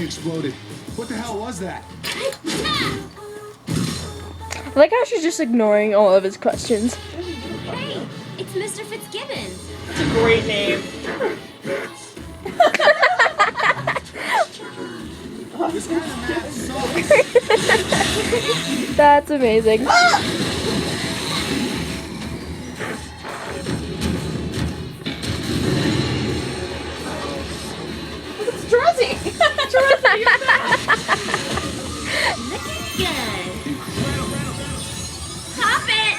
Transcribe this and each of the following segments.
exploded. What the hell was that? I like how she's just ignoring all of his questions. Hey, it's Mr. Fitzgibbons. It's a great name. This kind of math sucks. That's amazing. Dressy! Dressy, you're back! Looking good. Pop it.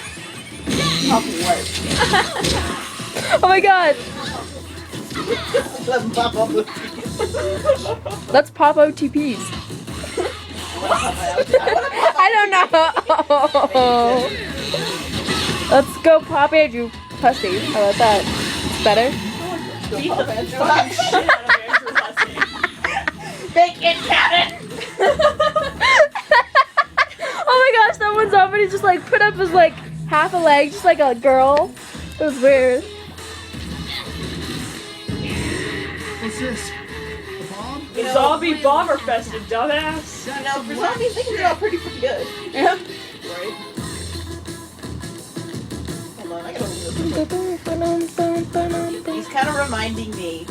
Pop what? Oh my god. Let him pop up with Let's pop OTPs. I don't know. Let's go pop Andrew Pussy. How about that? It's better. beat the fucking shit out of Andrew Hussey. Bacon cannon! Oh my gosh, that one's up and he just like put up his like half a leg, just like a girl. It was weird. What's this? A bomb? Zombie bomber fested, dumbass. No, for zombies, they can draw pretty good. Yeah. Right. Hold on, I gotta look this. He's kind of reminding me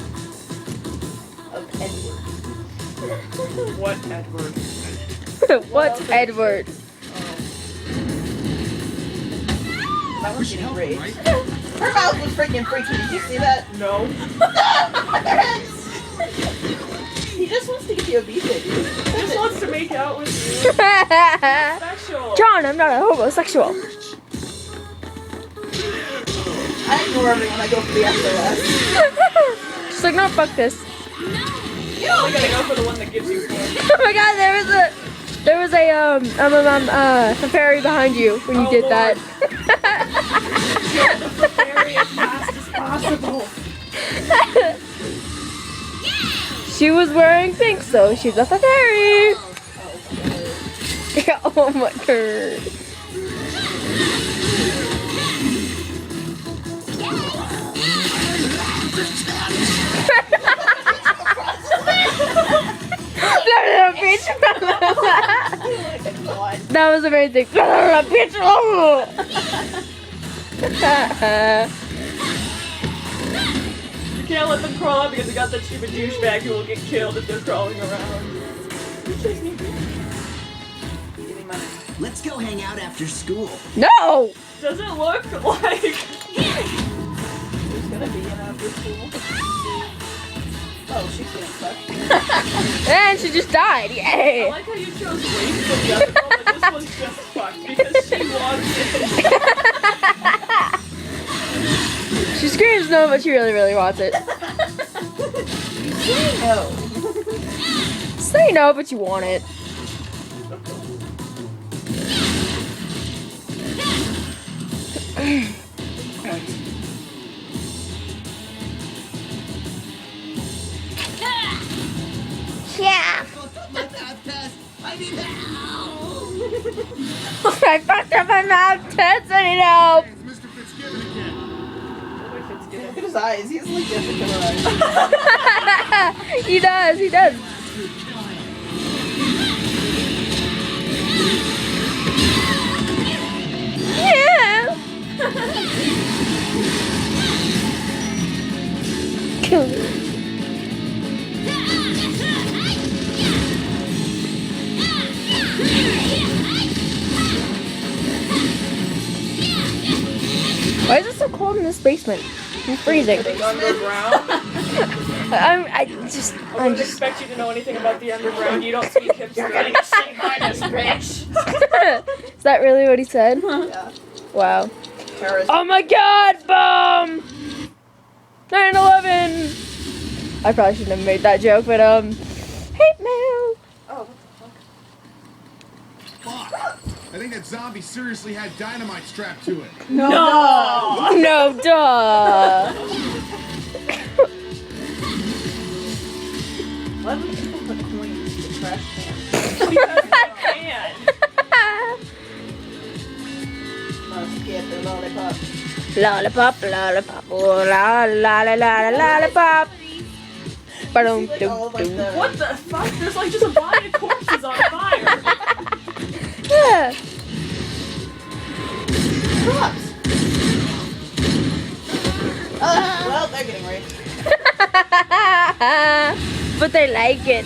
of Edward. What, Edward? What's Edward? That We was should getting help him, great. right? Her mouth was freaking freaky. Did you see that? No. He just wants to give you a beat, baby. He just wants to make out with you. John, Sexual. I'm not a homosexual. I ignore everyone when I go for the SOS. She's like, no, fuck this. You know, I gotta go for the one that gives you fun. Oh my god, there was a fairy behind you when you Oh, did Lord. that. Get the fairy as fast as possible. She was wearing pink, so she's a fairy. Oh my god. That was amazing. You can't let them crawl out because they got that stupid douchebag who will get killed if they're crawling around. give me money. Let's go hang out after school. No! Doesn't look like. Who's gonna be in after school? Oh, she's getting stuck. And she just died. I Yay! like how you chose rape for the other one, but this one's just fucked because she wants it. She screams no, but she really, really wants it. Oh. Say no, but you want it. Yeah. My math test. I need help. I fucked up my mouth test. I need help. Hey, it's Mr. Fitzgibbon again. Look at his eyes. He's like different color eyes. He does. He does. Yeah. Kill me. Why is it so cold in this basement? I'm freezing. Underground? I wouldn't expect you to know anything about the underground. You don't speak hipster. You're getting a C-minus, bitch. Is that really what he said? Yeah. Wow. Terrorist. Oh my god, bomb! 9/11! I probably shouldn't have made that joke, but hate mail! Oh, Fuck. I think that zombie seriously had dynamite strapped to it. No! No, duh! why would people put coins in the trash can? Man. Must get the lollipop. Lollipop, lollipop, oh la la la la la lollipop. Ba-dum, like, dum, all of, like, dum. the... What the fuck? There's like just a body of corpses on fire. Yeah. Props. Well, they're getting raped. But they like it.